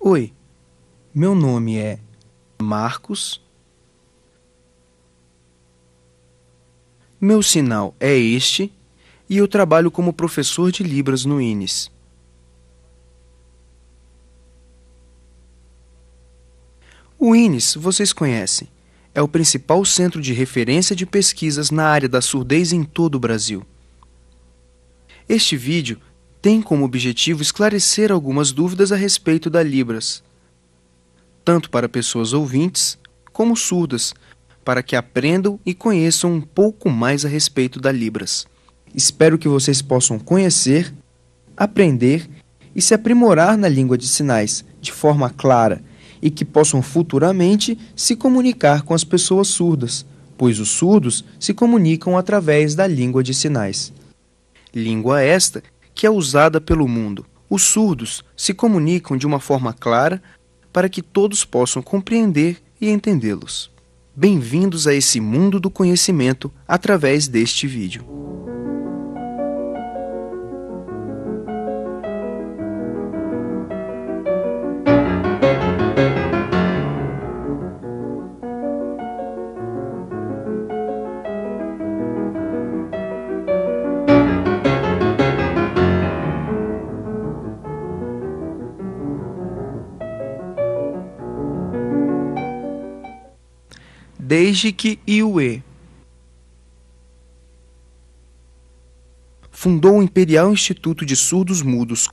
Oi, meu nome é Marcos. Meu sinal é este e eu trabalho como professor de Libras no INES. O INES, vocês conhecem, é o principal centro de referência de pesquisas na área da surdez em todo o Brasil. Este vídeo tem como objetivo esclarecer algumas dúvidas a respeito da Libras, tanto para pessoas ouvintes como surdas, para que aprendam e conheçam um pouco mais a respeito da Libras. Espero que vocês possam conhecer, aprender e se aprimorar na língua de sinais de forma clara e que possam futuramente se comunicar com as pessoas surdas, pois os surdos se comunicam através da língua de sinais. Língua esta que é usada pelo mundo. Os surdos se comunicam de uma forma clara para que todos possam compreender e entendê-los. Bem-vindos a esse mundo do conhecimento através deste vídeo. Desde que Yue fundou o Imperial Instituto de Surdos Mudos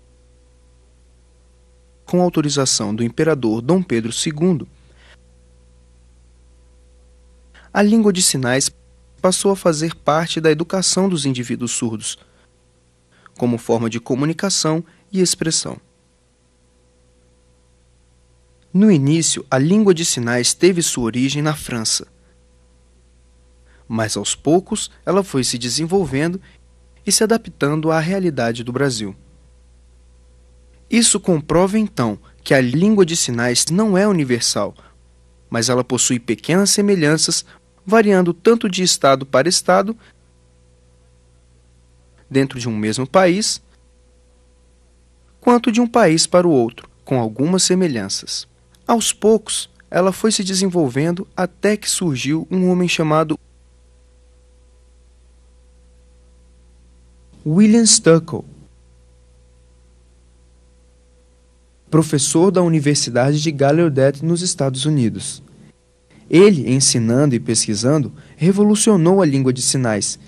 com autorização do imperador Dom Pedro II, a língua de sinais passou a fazer parte da educação dos indivíduos surdos, como forma de comunicação e expressão. No início, a língua de sinais teve sua origem na França, mas aos poucos ela foi se desenvolvendo e se adaptando à realidade do Brasil. Isso comprova então que a língua de sinais não é universal, mas ela possui pequenas semelhanças, variando tanto de estado para estado, dentro de um mesmo país, quanto de um país para o outro, com algumas semelhanças. Aos poucos, ela foi se desenvolvendo até que surgiu um homem chamado William Stuckel, professor da Universidade de Gallaudet nos Estados Unidos. Ele, ensinando e pesquisando, revolucionou a língua de sinais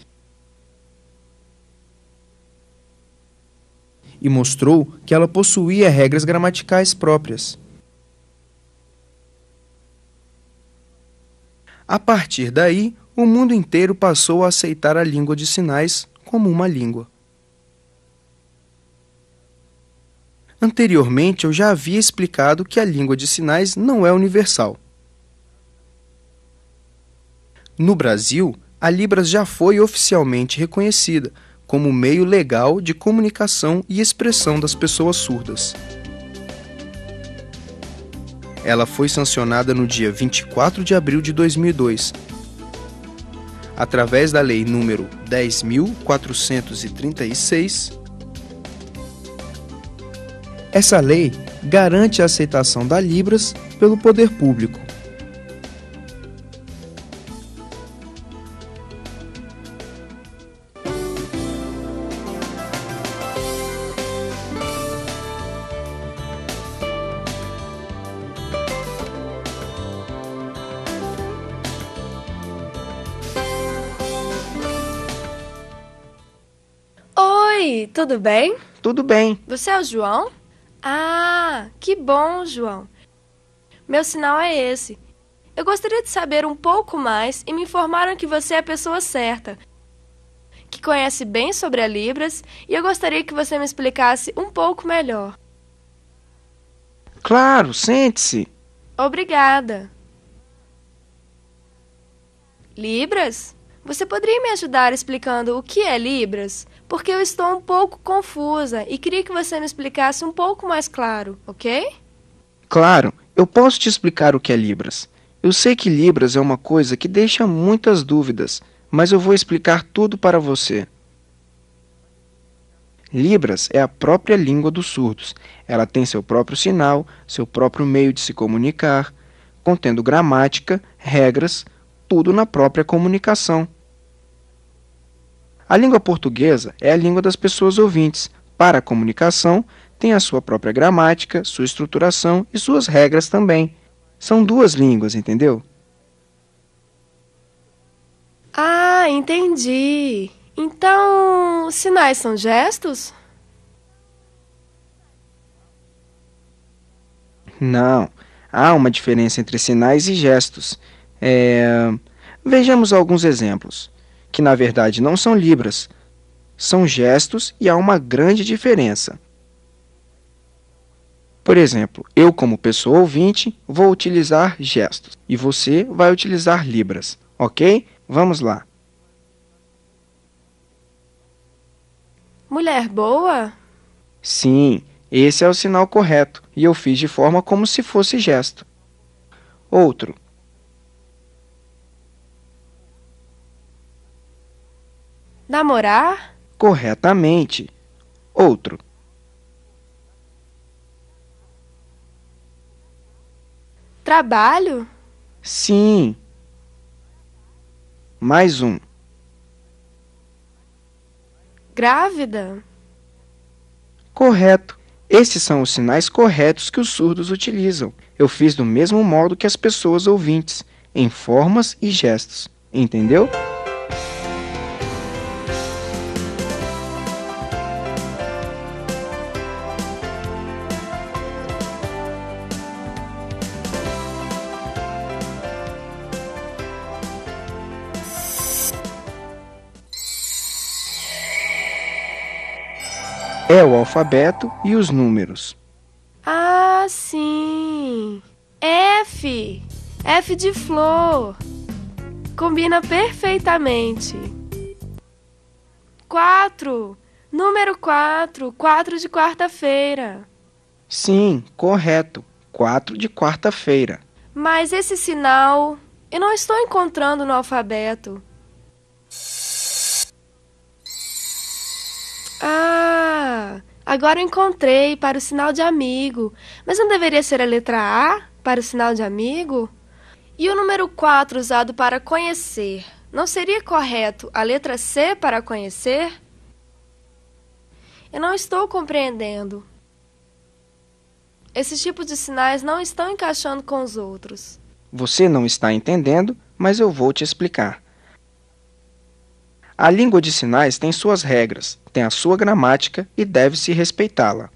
e mostrou que ela possuía regras gramaticais próprias. A partir daí, o mundo inteiro passou a aceitar a língua de sinais como uma língua. Anteriormente, eu já havia explicado que a língua de sinais não é universal. No Brasil, a Libras já foi oficialmente reconhecida como meio legal de comunicação e expressão das pessoas surdas. Ela foi sancionada no dia 24 de abril de 2002, através da Lei nº 10.436. Essa lei garante a aceitação da Libras pelo poder público. Oi, tudo bem? Tudo bem. Você é o João? Ah, que bom, João. Meu sinal é esse. Eu gostaria de saber um pouco mais e me informaram que você é a pessoa certa, que conhece bem sobre a Libras, e eu gostaria que você me explicasse um pouco melhor. Claro, sente-se. Obrigada. Libras? Você poderia me ajudar explicando o que é Libras? Porque eu estou um pouco confusa e queria que você me explicasse um pouco mais claro, ok? Claro, eu posso te explicar o que é Libras. Eu sei que Libras é uma coisa que deixa muitas dúvidas, mas eu vou explicar tudo para você. Libras é a própria língua dos surdos. Ela tem seu próprio sinal, seu próprio meio de se comunicar, contendo gramática, regras, tudo na própria comunicação. A língua portuguesa é a língua das pessoas ouvintes. Para a comunicação, tem a sua própria gramática, sua estruturação e suas regras também. São duas línguas, entendeu? Ah, entendi. Então, sinais são gestos? Não, há uma diferença entre sinais e gestos. Vejamos alguns exemplos, que na verdade não são libras, são gestos e há uma grande diferença. Por exemplo, eu como pessoa ouvinte vou utilizar gestos e você vai utilizar libras, ok? Vamos lá. Mulher boa? Sim, esse é o sinal correto e eu fiz de forma como se fosse gesto. Outro. Namorar? Corretamente. Outro. Trabalho? Sim. Mais um. Grávida? Correto. Esses são os sinais corretos que os surdos utilizam. Eu fiz do mesmo modo que as pessoas ouvintes, em formas e gestos. Entendeu? É o alfabeto e os números. Ah, sim. F. F de flor. Combina perfeitamente. 4. Número 4. 4 de quarta-feira. Sim, correto. 4 de quarta-feira. Mas esse sinal eu não estou encontrando no alfabeto. Ah, agora eu encontrei para o sinal de amigo. Mas não deveria ser a letra A para o sinal de amigo? E o número 4 usado para conhecer? Não seria correto a letra C para conhecer? Eu não estou compreendendo. Esses tipos de sinais não estão encaixando com os outros. Você não está entendendo, mas eu vou te explicar. A língua de sinais tem suas regras, tem a sua gramática e deve-se respeitá-la.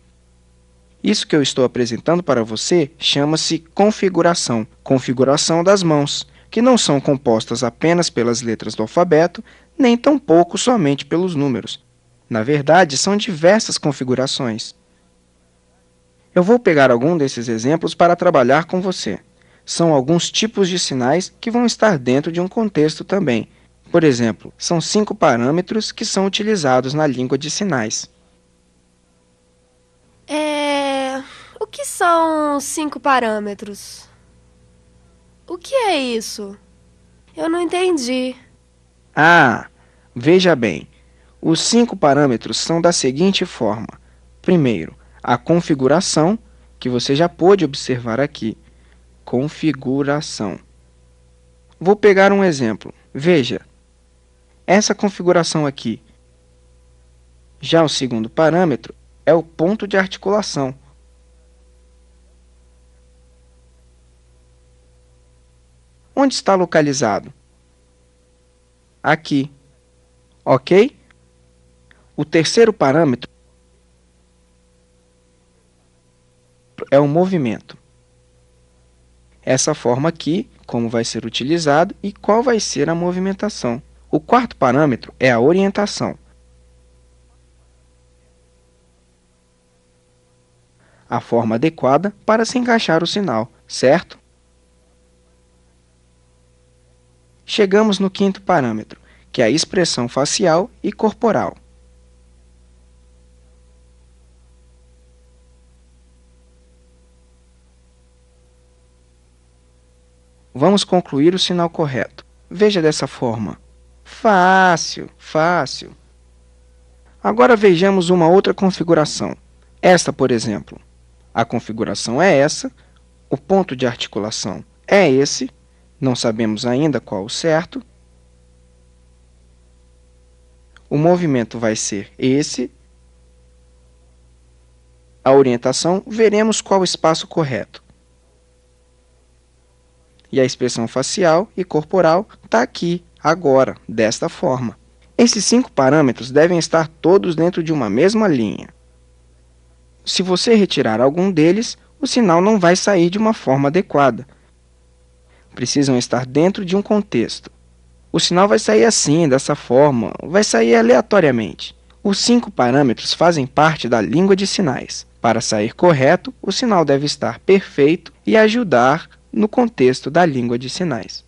Isso que eu estou apresentando para você chama-se configuração, configuração das mãos, que não são compostas apenas pelas letras do alfabeto, nem tampouco somente pelos números. Na verdade, são diversas configurações. Eu vou pegar algum desses exemplos para trabalhar com você. São alguns tipos de sinais que vão estar dentro de um contexto também. Por exemplo, são 5 parâmetros que são utilizados na língua de sinais. O que são 5 parâmetros? O que é isso? Eu não entendi. Ah, veja bem. Os 5 parâmetros são da seguinte forma. Primeiro, a configuração, que você já pôde observar aqui. Configuração. Vou pegar um exemplo. Veja. Essa configuração aqui. Já o segundo parâmetro é o ponto de articulação. Onde está localizado? Aqui. Ok? O terceiro parâmetro é o movimento. Essa forma aqui, como vai ser utilizado e qual vai ser a movimentação. O quarto parâmetro é a orientação. A forma adequada para se encaixar o sinal, certo? Chegamos no quinto parâmetro, que é a expressão facial e corporal. Vamos concluir o sinal correto. Veja dessa forma. Fácil, fácil. Agora vejamos uma outra configuração. Esta, por exemplo. A configuração é essa, o ponto de articulação é esse, não sabemos ainda qual o certo. O movimento vai ser esse. A orientação, veremos qual o espaço correto. E a expressão facial e corporal está aqui, agora, desta forma. Esses 5 parâmetros devem estar todos dentro de uma mesma linha. Se você retirar algum deles, o sinal não vai sair de uma forma adequada. Precisam estar dentro de um contexto. O sinal vai sair assim, dessa forma, vai sair aleatoriamente. Os 5 parâmetros fazem parte da língua de sinais. Para sair correto, o sinal deve estar perfeito e ajudar no contexto da língua de sinais.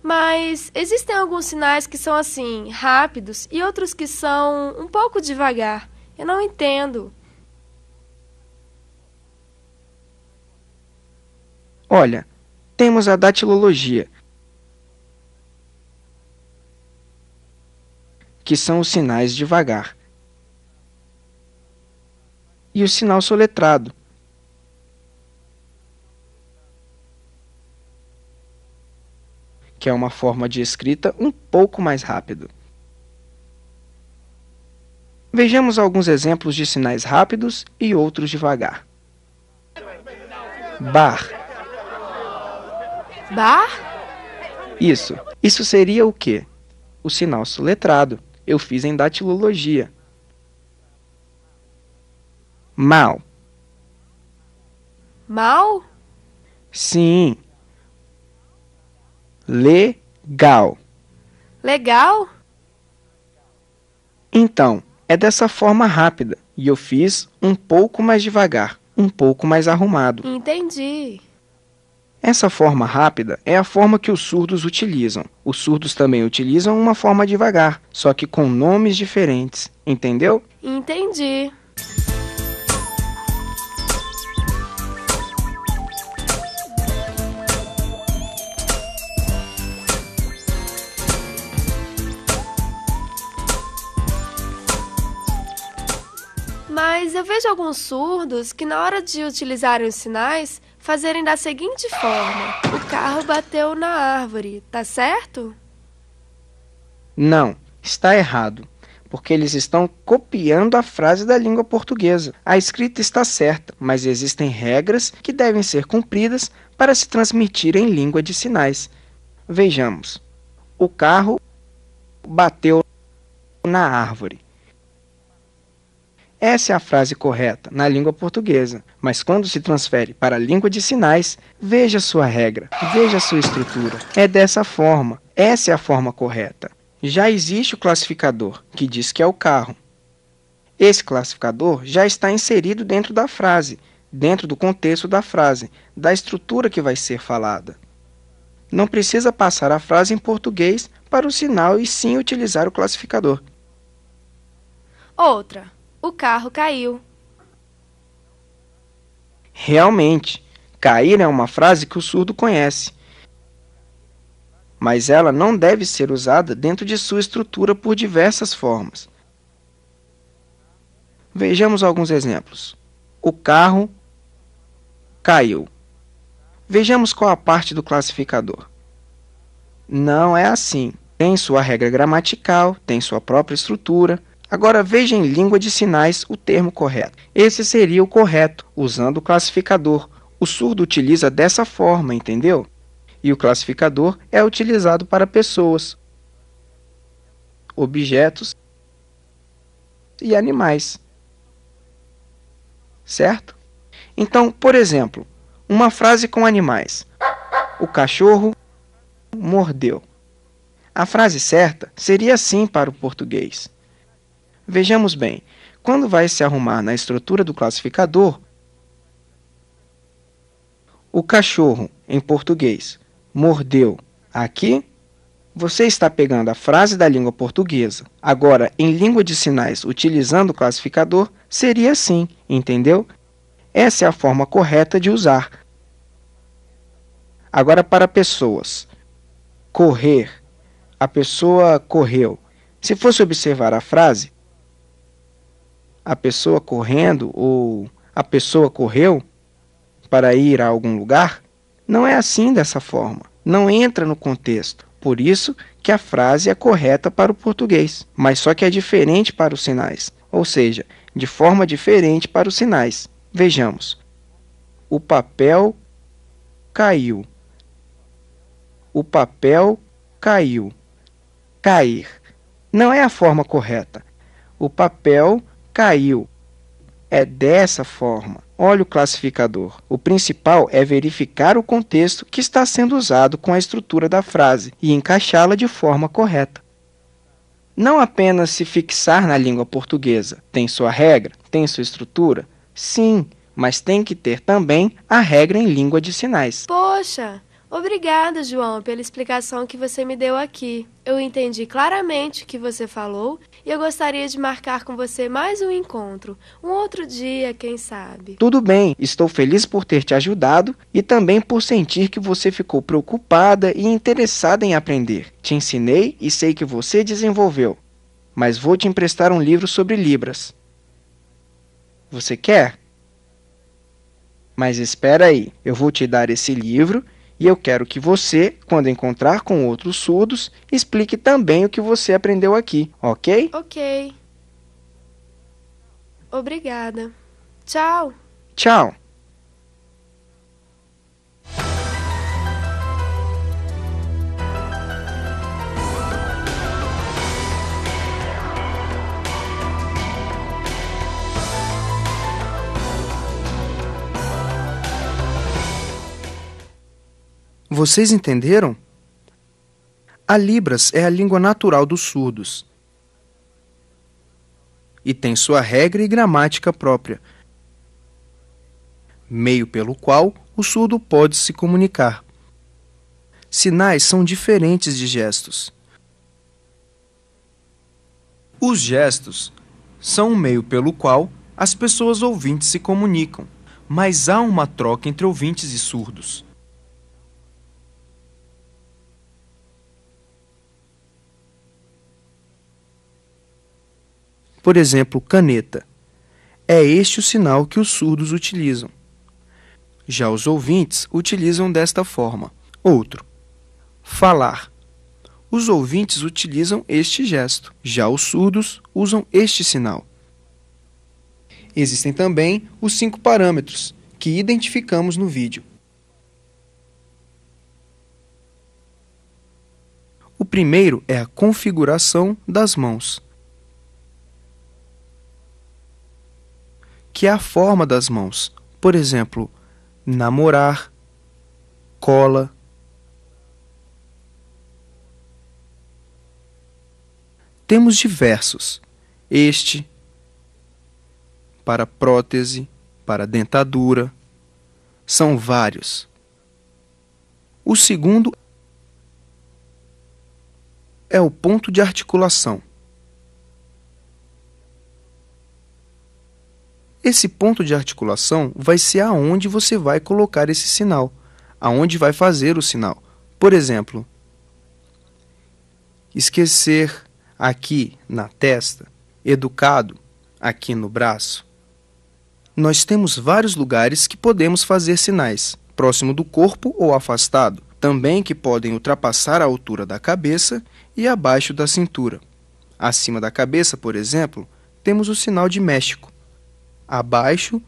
Mas existem alguns sinais que são assim, rápidos, e outros que são um pouco devagar. Eu não entendo. Olha, temos a datilologia, que são os sinais devagar, e o sinal soletrado, que é uma forma de escrita um pouco mais rápido. Vejamos alguns exemplos de sinais rápidos e outros devagar. Bar. Bar? Isso seria o quê? O sinal soletrado. Eu fiz em datilologia. Mal. Mal? Sim. Legal. Legal? Então, é dessa forma rápida, e eu fiz um pouco mais devagar, um pouco mais arrumado. Entendi. Essa forma rápida é a forma que os surdos utilizam. Os surdos também utilizam uma forma devagar, só que com nomes diferentes. Entendeu? Entendi. Mas eu vejo alguns surdos que, na hora de utilizarem os sinais, fazerem da seguinte forma: o carro bateu na árvore, tá certo? Não, está errado, porque eles estão copiando a frase da língua portuguesa. A escrita está certa, mas existem regras que devem ser cumpridas para se transmitir em língua de sinais. Vejamos. O carro bateu na árvore. Essa é a frase correta na língua portuguesa, mas quando se transfere para a língua de sinais, veja sua regra, veja sua estrutura. É dessa forma, essa é a forma correta. Já existe o classificador, que diz que é o carro. Esse classificador já está inserido dentro da frase, dentro do contexto da frase, da estrutura que vai ser falada. Não precisa passar a frase em português para o sinal e sim utilizar o classificador. Outra. O carro caiu. Realmente, cair é uma frase que o surdo conhece, mas ela não deve ser usada dentro de sua estrutura por diversas formas. Vejamos alguns exemplos. O carro caiu. Vejamos qual a parte do classificador. Não é assim. Tem sua regra gramatical, tem sua própria estrutura. Agora veja em língua de sinais o termo correto. Esse seria o correto, usando o classificador. O surdo utiliza dessa forma, entendeu? E o classificador é utilizado para pessoas, objetos e animais. Certo? Então, por exemplo, uma frase com animais. O cachorro mordeu. A frase certa seria assim para o português. Vejamos bem, quando vai se arrumar na estrutura do classificador, o cachorro, em português, mordeu. Aqui, você está pegando a frase da língua portuguesa. Agora, em língua de sinais, utilizando o classificador, seria assim, entendeu? Essa é a forma correta de usar. Agora, para pessoas. Correr. A pessoa correu. Se fosse observar a frase, a pessoa correndo ou a pessoa correu para ir a algum lugar, não é assim dessa forma. Não entra no contexto. Por isso que a frase é correta para o português, mas só que é diferente para os sinais, ou seja, de forma diferente para os sinais. Vejamos. O papel caiu. O papel caiu. Cair. Não é a forma correta. O papel caiu. É dessa forma. Olha o classificador. O principal é verificar o contexto que está sendo usado com a estrutura da frase e encaixá-la de forma correta. Não apenas se fixar na língua portuguesa. Tem sua regra? Tem sua estrutura? Sim, mas tem que ter também a regra em língua de sinais. Poxa! Obrigada, João, pela explicação que você me deu aqui. Eu entendi claramente o que você falou e eu gostaria de marcar com você mais um encontro. Um outro dia, quem sabe. Tudo bem, estou feliz por ter te ajudado e também por sentir que você ficou preocupada e interessada em aprender. Te ensinei e sei que você desenvolveu, mas vou te emprestar um livro sobre Libras. Você quer? Mas espera aí, eu vou te dar esse livro. E eu quero que você, quando encontrar com outros surdos, explique também o que você aprendeu aqui, ok? Ok. Obrigada. Tchau. Tchau. Vocês entenderam? A Libras é a língua natural dos surdos e tem sua regra e gramática própria, meio pelo qual o surdo pode se comunicar. Sinais são diferentes de gestos. Os gestos são um meio pelo qual as pessoas ouvintes se comunicam, mas há uma troca entre ouvintes e surdos. Por exemplo, caneta. É este o sinal que os surdos utilizam. Já os ouvintes utilizam desta forma. Outro. Falar. Os ouvintes utilizam este gesto. Já os surdos usam este sinal. Existem também os 5 parâmetros, que identificamos no vídeo. O primeiro é a configuração das mãos, que é a forma das mãos. Por exemplo, namorar, cola. Temos diversos. Este, para prótese, para dentadura. São vários. O segundo é o ponto de articulação. Esse ponto de articulação vai ser aonde você vai colocar esse sinal, aonde vai fazer o sinal. Por exemplo, esquecer aqui na testa, educado aqui no braço. Nós temos vários lugares que podemos fazer sinais, próximo do corpo ou afastado, também que podem ultrapassar a altura da cabeça e abaixo da cintura. Acima da cabeça, por exemplo, temos o sinal de México. Abaixo,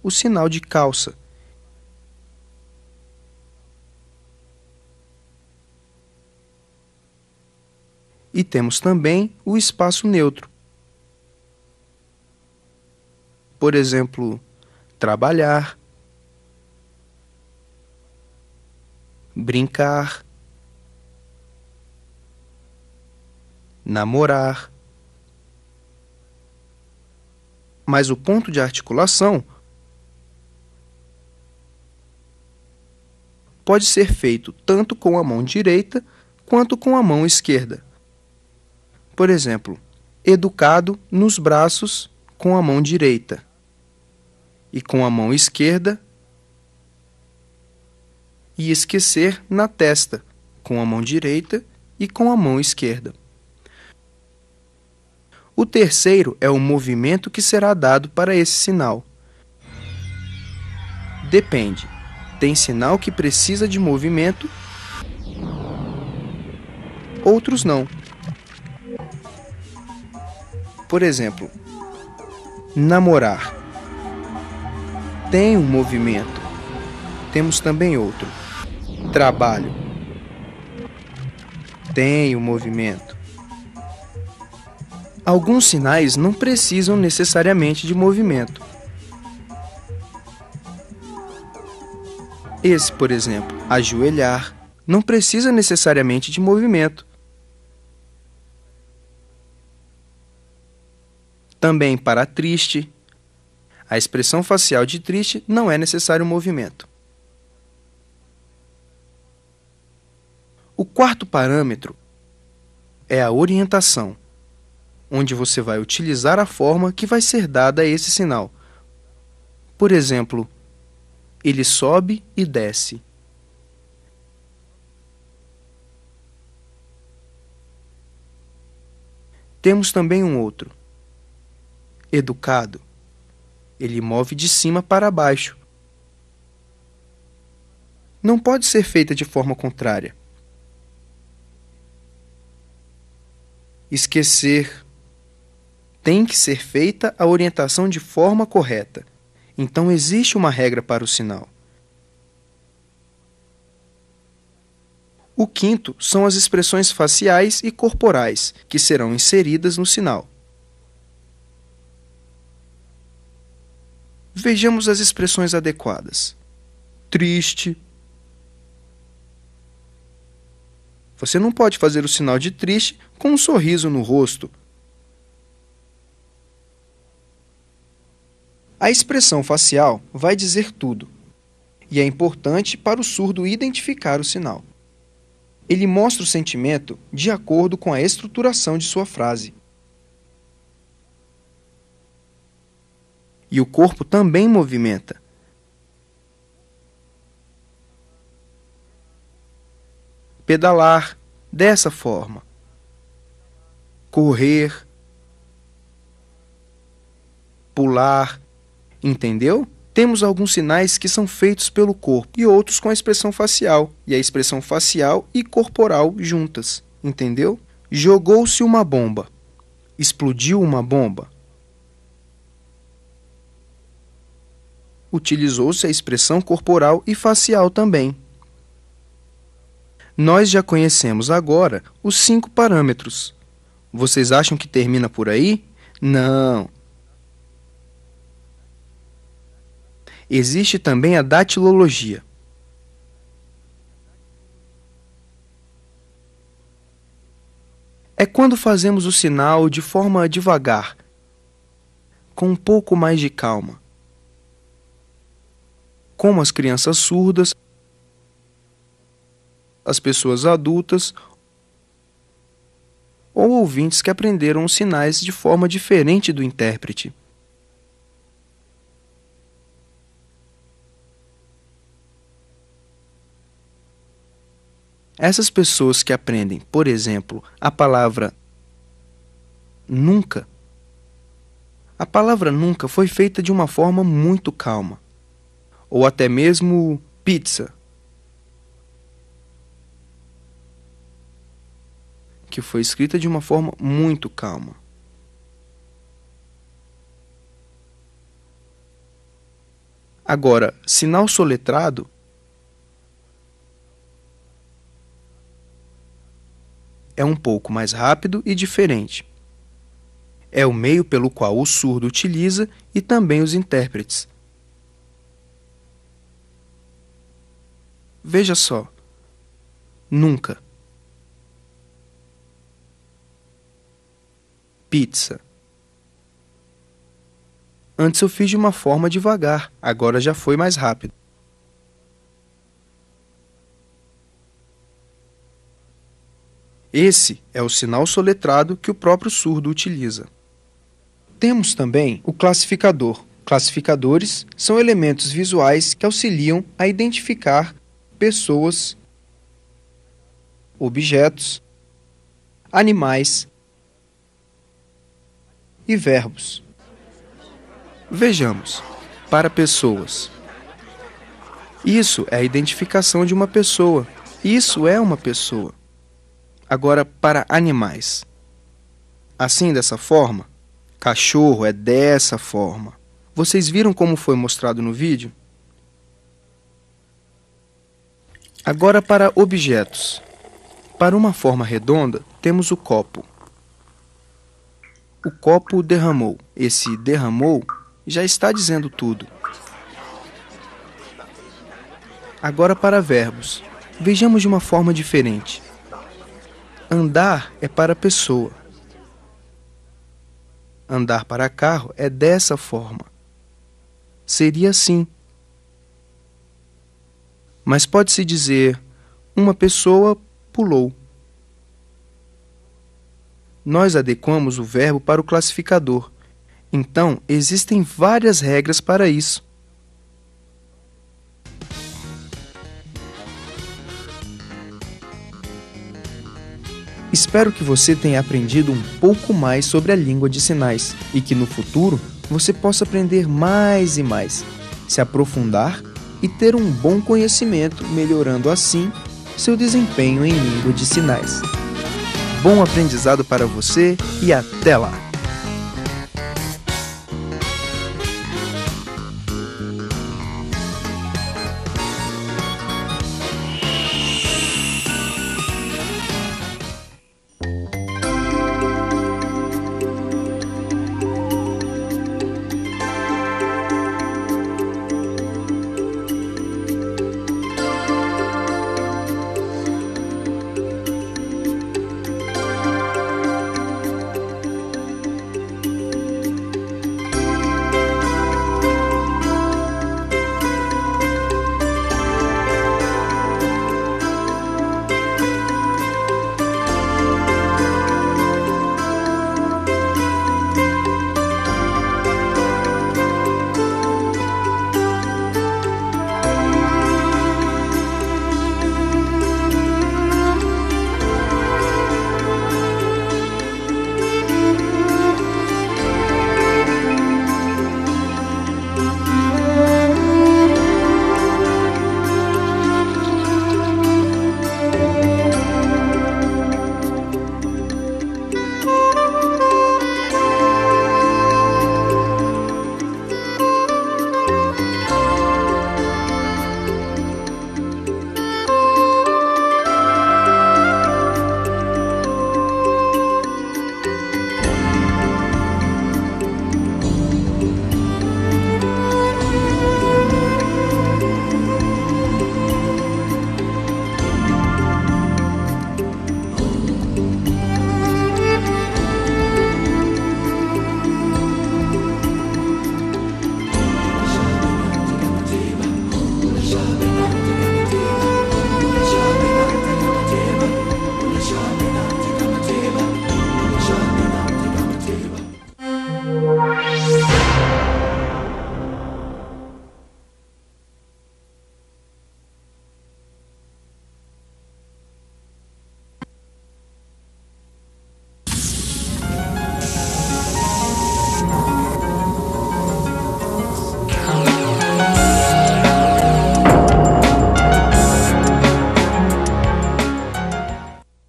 o sinal de calça. E temos também o espaço neutro. Por exemplo, trabalhar, brincar, namorar. Mas o ponto de articulação pode ser feito tanto com a mão direita quanto com a mão esquerda. Por exemplo, educado nos braços com a mão direita e com a mão esquerda, e esquecer na testa com a mão direita e com a mão esquerda. O terceiro é o movimento que será dado para esse sinal. Depende. Tem sinal que precisa de movimento, outros não. Por exemplo, namorar. Tem um movimento. Temos também outro. Trabalho. Tem um movimento. Alguns sinais não precisam necessariamente de movimento. Esse, por exemplo, ajoelhar, não precisa necessariamente de movimento. Também para triste, a expressão facial de triste não é necessário movimento. O quarto parâmetro é a orientação, onde você vai utilizar a forma que vai ser dada a esse sinal. Por exemplo, ele sobe e desce. Temos também um outro. Educado. Ele move de cima para baixo. Não pode ser feita de forma contrária. Esquecer. Tem que ser feita a orientação de forma correta. Então existe uma regra para o sinal. O quinto são as expressões faciais e corporais, que serão inseridas no sinal. Vejamos as expressões adequadas. Triste. Você não pode fazer o sinal de triste com um sorriso no rosto. A expressão facial vai dizer tudo, e é importante para o surdo identificar o sinal. Ele mostra o sentimento de acordo com a estruturação de sua frase. E o corpo também movimenta. Pedalar, dessa forma. Correr. Pular. Entendeu? Temos alguns sinais que são feitos pelo corpo e outros com a expressão facial, e a expressão facial e corporal juntas. Entendeu? Jogou-se uma bomba. Explodiu uma bomba. Utilizou-se a expressão corporal e facial também. Nós já conhecemos agora os 5 parâmetros. Vocês acham que termina por aí? Não. Existe também a datilologia. É quando fazemos o sinal de forma devagar, com um pouco mais de calma. Como as crianças surdas, as pessoas adultas ou ouvintes que aprenderam os sinais de forma diferente do intérprete. Essas pessoas que aprendem, por exemplo, a palavra nunca, a palavra nunca foi feita de uma forma muito calma. Ou até mesmo pizza, que foi escrita de uma forma muito calma. Agora, sinal soletrado é um pouco mais rápido e diferente. É o meio pelo qual o surdo utiliza e também os intérpretes. Veja só. Nunca. Pizza. Antes eu fiz de uma forma devagar, agora já foi mais rápido. Esse é o sinal soletrado que o próprio surdo utiliza. Temos também o classificador. Classificadores são elementos visuais que auxiliam a identificar pessoas, objetos, animais, e verbos. Vejamos. Para pessoas. Isso é a identificação de uma pessoa. Isso é uma pessoa. Agora, para animais. Assim, dessa forma. Cachorro é dessa forma. Vocês viram como foi mostrado no vídeo? Agora, para objetos. Para uma forma redonda, temos o copo. O copo derramou. Esse derramou já está dizendo tudo. Agora para verbos. Vejamos de uma forma diferente. Andar é para pessoa. Andar para carro é dessa forma. Seria assim. Mas pode-se dizer, uma pessoa pulou. Nós adequamos o verbo para o classificador. Então, existem várias regras para isso. Espero que você tenha aprendido um pouco mais sobre a língua de sinais e que no futuro você possa aprender mais e mais, se aprofundar e ter um bom conhecimento, melhorando assim seu desempenho em língua de sinais. Bom aprendizado para você e até lá!